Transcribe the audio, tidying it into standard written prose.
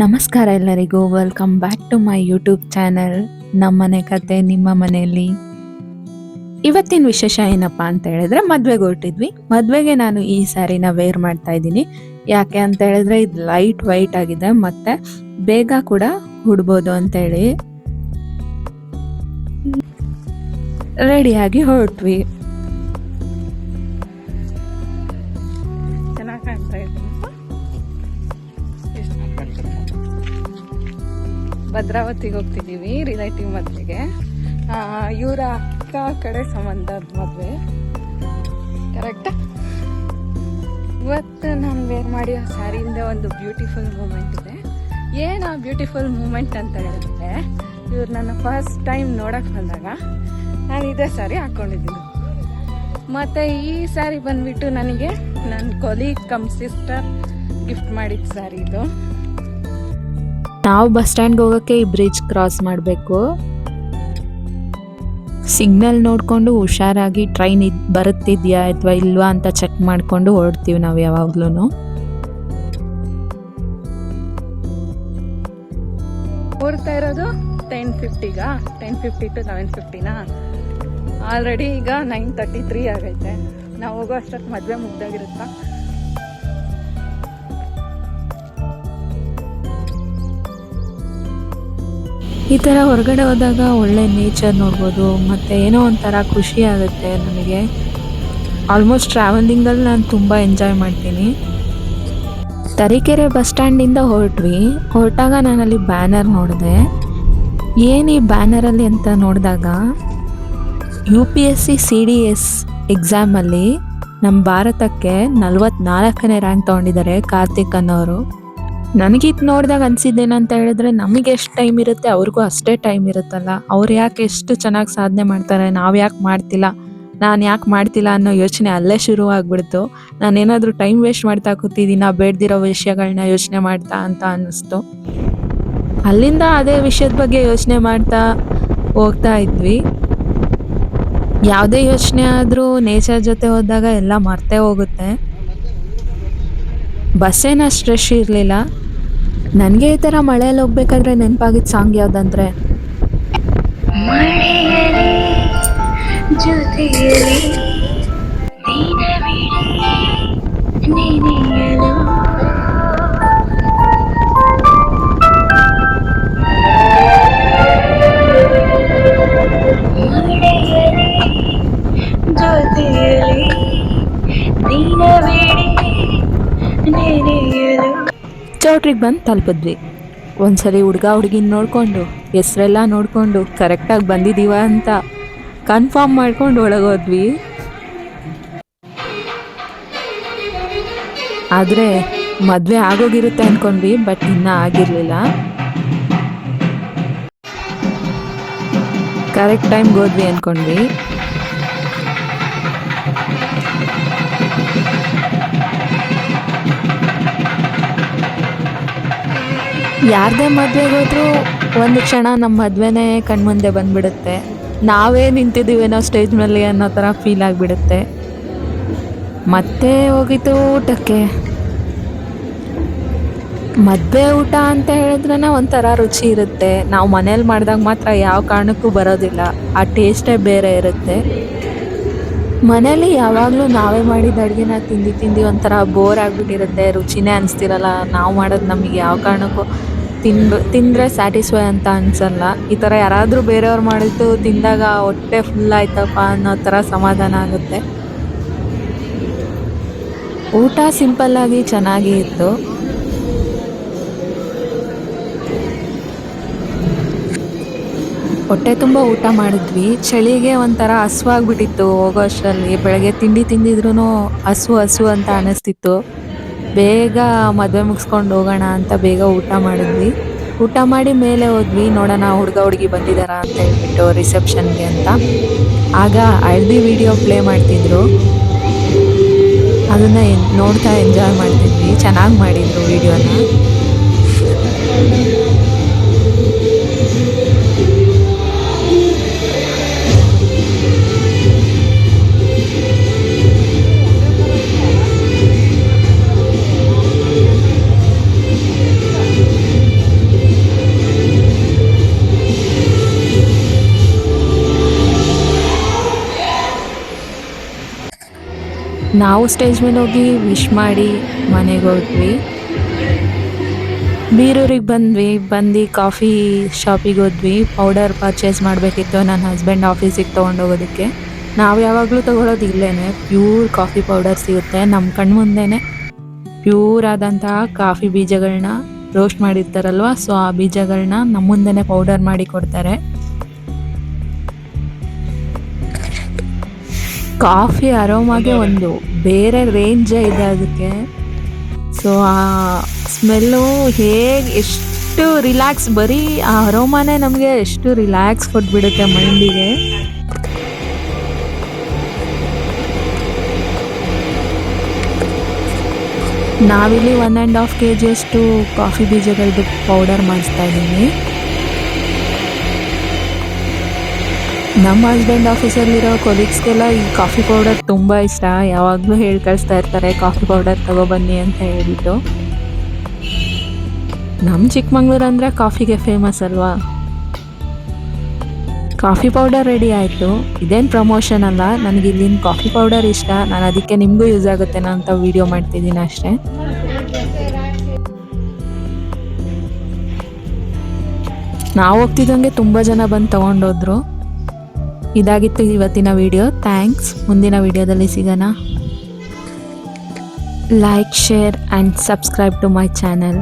ನಮಸ್ಕಾರ ಎಲ್ಲರಿಗೂ, welcome back to my YouTube channel ನಮ್ಮನೆ ಕತೆ ನಿಮ್ಮ ಮನೆಯಲ್ಲಿ. ಇವತ್ತಿನ ವಿಶೇಷ ಏನಪ್ಪಾ ಅಂತ ಹೇಳಿದ್ರೆ, ಮದ್ವೆಗೆ ಹೊರಟಿದ್ವಿ. ಮದ್ವೆಗೆ ನಾನು ಈ ಸ್ಯಾರಿನ ವೇರ್ ಮಾಡ್ತಾ ಇದ್ದೀನಿ. ಯಾಕೆ ಅಂತ ಹೇಳಿದ್ರೆ ಇದು ಲೈಟ್ ವೈಟ್ ಆಗಿದೆ ಮತ್ತೆ ಬೇಗ ಕೂಡ ಉಡ್ಬೋದು ಅಂತ ಹೇಳಿ ರೆಡಿಯಾಗಿ ಹೊರಟ್ವಿ. ಚೆನ್ನಾಗಿ ಕಾಣ್ತಾ ಇದೆ. ಭದ್ರಾವತಿಗೆ ಹೋಗ್ತಿದ್ದೀವಿ ರಿಲೇಟಿವ್ ಮದುವೆಗೆ. ಇವರ ಅಕ್ಕ ಕಡೆ ಸಂಬಂಧದ ಮದುವೆ. ಕರೆಕ್ಟಾ? ಇವತ್ತು ನಾನು ವೇರ್ ಮಾಡಿ ಸ್ಯಾರಿಯಿಂದ ಒಂದು ಬ್ಯೂಟಿಫುಲ್ ಮೂಮೆಂಟ್ ಇದೆ. ಏನು ಆ ಬ್ಯೂಟಿಫುಲ್ ಮೂಮೆಂಟ್ ಅಂತ ಹೇಳಿದ್ರೆ, ಇವ್ರು ನನ್ನ ಫಸ್ಟ್ ಟೈಮ್ ನೋಡಕ್ಕೆ ಬಂದಾಗ ನಾನು ಇದೇ ಸ್ಯಾರಿ ಹಾಕ್ಕೊಂಡಿದ್ದೀನಿ. ಮತ್ತು ಈ ಸ್ಯಾರಿ ಬಂದುಬಿಟ್ಟು ನನಗೆ ನನ್ನ ಕೊಲೀಗ್ ಕಮ್ ಸಿಸ್ಟರ್ ಗಿಫ್ಟ್ ಮಾಡಿದ ಸ್ಯಾರಿ ಇದು. ನಾವು ಬಸ್ ಸ್ಟ್ಯಾಂಡ್ಗೆ ಹೋಗೋಕ್ಕೆ ಈ ಬ್ರಿಡ್ಜ್ ಕ್ರಾಸ್ ಮಾಡಬೇಕು. ಸಿಗ್ನಲ್ ನೋಡಿಕೊಂಡು ಹುಷಾರಾಗಿ ಟ್ರೈನ್ ಬರುತ್ತಿದೆಯಾ ಅಥವಾ ಇಲ್ವಾ ಅಂತ ಚೆಕ್ ಮಾಡಿಕೊಂಡು ಹೊರಡ್ತೀವಿ ನಾವು ಯಾವಾಗ್ಲೂ. ಓಡ್ತಾ ಇರೋದು 10:50 10:50 to 11:50. ಆಲ್ರೆಡಿ ಈಗ 9:33 ಆಗೈತೆ. ನಾವು ಹೋಗೋ ಅಷ್ಟೊತ್ತು ಮದುವೆ ಮುಗ್ದಾಗಿರುತ್ತಾ. ಈ ಥರ ಹೊರಗಡೆ ಹೋದಾಗ ಒಳ್ಳೆ ನೇಚರ್ ನೋಡ್ಬೋದು ಮತ್ತು ಏನೋ ಒಂಥರ ಖುಷಿ ಆಗುತ್ತೆ ನನಗೆ. ಆಲ್ಮೋಸ್ಟ್ ಟ್ರಾವೆಲಿಂಗಲ್ಲಿ ನಾನು ತುಂಬ ಎಂಜಾಯ್ ಮಾಡ್ತೀನಿ. ತರೀಕೆರೆ ಬಸ್ ಸ್ಟ್ಯಾಂಡಿಂದ ಹೊರಟಾಗ ನಾನಲ್ಲಿ ಬ್ಯಾನರ್ ನೋಡಿದೆ. ಏನು ಈ ಬ್ಯಾನರಲ್ಲಿ ಅಂತ ನೋಡಿದಾಗ UPSC CDS ಎಕ್ಸಾಮಲ್ಲಿ ನಮ್ಮ ಭಾರತಕ್ಕೆ 44ನೇ ರ್ಯಾಂಕ್ ತೊಗೊಂಡಿದ್ದಾರೆ ಕಾರ್ತಿಕ್ ಅನ್ನೋರು. ನನಗಿದು ನೋಡಿದಾಗ ಅನಿಸಿದ್ದೇನಂತ ಹೇಳಿದ್ರೆ, ನಮಗೆ ಎಷ್ಟು ಟೈಮ್ ಇರುತ್ತೆ ಅವ್ರಿಗೂ ಅಷ್ಟೇ ಟೈಮ್ ಇರುತ್ತಲ್ಲ. ಅವ್ರು ಯಾಕೆ ಎಷ್ಟು ಚೆನ್ನಾಗಿ ಸಾಧನೆ ಮಾಡ್ತಾರೆ, ನಾವು ಯಾಕೆ ಮಾಡ್ತಿಲ್ಲ, ನಾನು ಯಾಕೆ ಮಾಡ್ತಿಲ್ಲ ಅನ್ನೋ ಯೋಚನೆ ಅಲ್ಲೇ ಶುರು ಆಗ್ಬಿಡ್ತು. ನಾನೇನಾದರೂ ಟೈಮ್ ವೇಸ್ಟ್ ಮಾಡ್ತಾ ಕೂತಿದ್ದೀನ, ಬೇಡ್ದಿರೋ ವಿಷಯಗಳನ್ನ ಯೋಚನೆ ಮಾಡ್ತಾ ಅಂತ ಅನ್ನಿಸ್ತು. ಅಲ್ಲಿಂದ ಅದೇ ವಿಷಯದ ಬಗ್ಗೆ ಯೋಚನೆ ಮಾಡ್ತಾ ಹೋಗ್ತಾ ಇದ್ವಿ. ಯಾವುದೇ ಯೋಚನೆ ಆದರೂ ನೇಚರ್ ಜೊತೆ ಹೋದಾಗ ಎಲ್ಲ ಮರ್ತೇ ಹೋಗುತ್ತೆ. ಬಸ್ಸೇನು ಅಷ್ಟು ರಶ್ ಇರಲಿಲ್ಲ. ನನಗೆ ಈ ಥರ ಮಳೆಯಲ್ಲಿ ಹೋಗ್ಬೇಕಾದ್ರೆ ನೆನಪಾಗಿದ್ದ ಸಾಂಗ್ ಯಾವುದಂದ್ರೆ, ಚೌಟ್ರಿಗೆ ಬಂದು ತಲುಪಿದ್ವಿ. ಒಂದ್ಸರಿ ಹುಡುಗಿನ ನೋಡಿಕೊಂಡು ಹೆಸರೆಲ್ಲ ನೋಡಿಕೊಂಡು ಕರೆಕ್ಟಾಗಿ ಬಂದಿದ್ದೀವ ಅಂತ ಕನ್ಫರ್ಮ್ ಮಾಡ್ಕೊಂಡು ಒಳಗೋದ್ವಿ. ಆದರೆ ಮದುವೆ ಆಗೋಗಿರುತ್ತೆ ಅಂದ್ಕೊಂಡ್ವಿ, ಬಟ್ ಇನ್ನೂ ಆಗಿರಲಿಲ್ಲ. ಕರೆಕ್ಟ್ ಟೈಮ್ಗೆ ಹೋದ್ವಿ ಅಂದ್ಕೊಂಡ್ವಿ. ಯಾರದೇ ಮದುವೆಗೆ ಹೋದ್ರೂ ಒಂದು ಕ್ಷಣ ನಮ್ಮ ಮದುವೆನೇ ಕಣ್ಮುಂದೆ ಬಂದ್ಬಿಡುತ್ತೆ. ನಾವೇ ನಿಂತಿದ್ದೀವೇನೋ ಸ್ಟೇಜ್ ಮೇಲೆ ಅನ್ನೋ ಥರ ಫೀಲ್ ಆಗಿಬಿಡುತ್ತೆ. ಮತ್ತೆ ಹೋಗಿತ್ತು ಊಟಕ್ಕೆ. ಮದುವೆ ಊಟ ಅಂತ ಹೇಳಿದ್ರೇ ಒಂಥರ ರುಚಿ ಇರುತ್ತೆ. ನಾವು ಮನೇಲಿ ಮಾಡಿದಾಗ ಮಾತ್ರ ಯಾವ ಕಾರಣಕ್ಕೂ ಬರೋದಿಲ್ಲ, ಆ ಟೇಸ್ಟೇ ಬೇರೆ ಇರುತ್ತೆ. ಮನೇಲಿ ಯಾವಾಗಲೂ ನಾವೇ ಮಾಡಿದ ಅಡುಗೆನ ತಿಂದು ಒಂಥರ ಬೋರ್ ಆಗಿಬಿಟ್ಟಿರುತ್ತೆ, ರುಚಿನೇ ಅನಿಸ್ತಿರಲ್ಲ. ನಾವು ಮಾಡೋದು ನಮಗೆ ಯಾವ ಕಾರಣಕ್ಕೂ ತಿಂದರೆ ಸ್ಯಾಟಿಸ್ಫೈ ಅಂತ ಅನಿಸಲ್ಲ. ಈ ಥರ ಯಾರಾದರೂ ಬೇರೆಯವ್ರು ಮಾಡಿದ್ದು ತಿಂದಾಗ ಹೊಟ್ಟೆ ಫುಲ್ ಆಯ್ತಪ್ಪ ಅನ್ನೋ ಥರ ಸಮಾಧಾನ ಆಗುತ್ತೆ. ಊಟ ಸಿಂಪಲ್ಲಾಗಿ ಚೆನ್ನಾಗಿ ಇತ್ತು. ಹೊಟ್ಟೆ ತುಂಬ ಊಟ ಮಾಡಿದ್ವಿ. ಚಳಿಗೆ ಒಂಥರ ಹಸುವಾಗ್ಬಿಟ್ಟಿತ್ತು ಹೋಗೋ ಅಷ್ಟರಲ್ಲಿ. ಬೆಳಗ್ಗೆ ತಿಂಡಿ ತಿಂದಿದ್ರೂ ಹಸು ಅಂತ ಅನ್ನಿಸ್ತಿತ್ತು. ಬೇಗ ಮದುವೆ ಮುಗಿಸ್ಕೊಂಡು ಹೋಗೋಣ ಅಂತ ಬೇಗ ಊಟ ಮಾಡಿದ್ವಿ. ಊಟ ಮಾಡಿ ಮೇಲೆ ಹೋದ್ವಿ, ನೋಡೋಣ ಹುಡುಗಿ ಬಂದಿದ್ದಾರಾ ಅಂತ ಹೇಳ್ಬಿಟ್ಟು ರಿಸೆಪ್ಷನ್ಗೆ ಅಂತ. ಆಗ ಹಳದಿ ವಿಡಿಯೋ ಪ್ಲೇ ಮಾಡ್ತಿದ್ರು, ಅದನ್ನು ನೋಡ್ತಾ ಎಂಜಾಯ್ ಮಾಡ್ತಿದ್ವಿ. ಚೆನ್ನಾಗಿ ಮಾಡಿದರು ವಿಡಿಯೋನ. ನಾವು ಸ್ಟೇಜ್ ಮೇಲೆ ಹೋಗಿ ವಿಶ್ ಮಾಡಿ ಮನೆಗೆ ಹೊರಟ್ವಿ. ಬೀರೂರಿಗೆ ಬಂದು ಕಾಫಿ ಶಾಪಿಗೆ ಹೋದ್ವಿ. ಪೌಡರ್ ಪರ್ಚೇಸ್ ಮಾಡಬೇಕಿತ್ತು ನನ್ನ ಹಸ್ಬೆಂಡ್ ಆಫೀಸಿಗೆ ತೊಗೊಂಡೋಗೋದಕ್ಕೆ. ನಾವು ಯಾವಾಗಲೂ ತೊಗೊಳೋದು ಇಲ್ಲೇ ಪ್ಯೂರ್ ಕಾಫಿ ಪೌಡರ್ ಸಿಗುತ್ತೆ ನಮ್ಮ ಕಣ್ಮುಂದೆನೇ. ಪ್ಯೂರ್ ಆದಂತಹ ಕಾಫಿ ಬೀಜಗಳನ್ನ ರೋಸ್ಟ್ ಮಾಡಿರ್ತಾರಲ್ವ, ಸೊ ಆ ಬೀಜಗಳನ್ನ ನಮ್ಮ ಮುಂದೆನೇ ಪೌಡರ್ ಮಾಡಿ ಕೊಡ್ತಾರೆ. ಕಾಫಿ ಅರೋಮಾಗೆ ಒಂದು ಬೇರೆ ರೇಂಜೇ ಇದೆ ಅದಕ್ಕೆ. ಸೊ ಆ ಸ್ಮೆಲ್ಲು ಎಷ್ಟು ರಿಲ್ಯಾಕ್ಸ್, ಬರೀ ಆ ಅರೋಮಾನೇ ನಮಗೆ ಎಷ್ಟು ರಿಲ್ಯಾಕ್ಸ್ ಕೊಟ್ಬಿಡುತ್ತೆ ಮೈಂಡಿಗೆ. ನಾವಿಲ್ಲಿ 1.5 kg ಅಷ್ಟು ಕಾಫಿ ಬೀಜಗಳದ್ದು ಪೌಡರ್ ಮಾಡಿಸ್ತಾ ಇದ್ದೀನಿ. ನಮ್ಮ ಹಸ್ಬೆಂಡ್ ಆಫೀಸಲ್ಲಿರೋ ಕೊಲೀಗ್ಸ್ಗೆಲ್ಲ ಈ ಕಾಫಿ ಪೌಡರ್ ತುಂಬ ಇಷ್ಟ. ಯಾವಾಗಲೂ ಹೇಳಿ ಕಳಿಸ್ತಾ ಇರ್ತಾರೆ ಕಾಫಿ ಪೌಡರ್ ತಗೊಬನ್ನಿ ಅಂತ ಹೇಳ್ಬಿಟ್ಟು. ನಮ್ಮ ಚಿಕ್ಕಮಂಗ್ಳೂರು ಅಂದರೆ ಕಾಫಿಗೆ ಫೇಮಸ್ ಅಲ್ವಾ. ಕಾಫಿ ಪೌಡರ್ ರೆಡಿ ಆಯಿತು. ಇದೇನು ಪ್ರಮೋಷನ್ ಅಲ್ಲ, ನನಗೆ ಇಲ್ಲಿನ ಕಾಫಿ ಪೌಡರ್ ಇಷ್ಟ. ನಾನು ಅದಕ್ಕೆ ನಿಮಗೂ ಯೂಸ್ ಆಗುತ್ತೇನೋ ಅಂತ ವಿಡಿಯೋ ಮಾಡ್ತಿದ್ದೀನಿ ಅಷ್ಟೇ. ನಾವು ಹೋಗ್ತಿದ್ದಂಗೆ ತುಂಬ ಜನ ಬಂದು ತೊಗೊಂಡೋದ್ರು. ಇದಾಗಿತ್ತು ಇವತ್ತಿನ ವಿಡಿಯೋ. ಥ್ಯಾಂಕ್ಸ್. ಮುಂದಿನ ವಿಡಿಯೋದಲ್ಲಿ ಸಿಗೋಣ. Like, share and subscribe to my channel.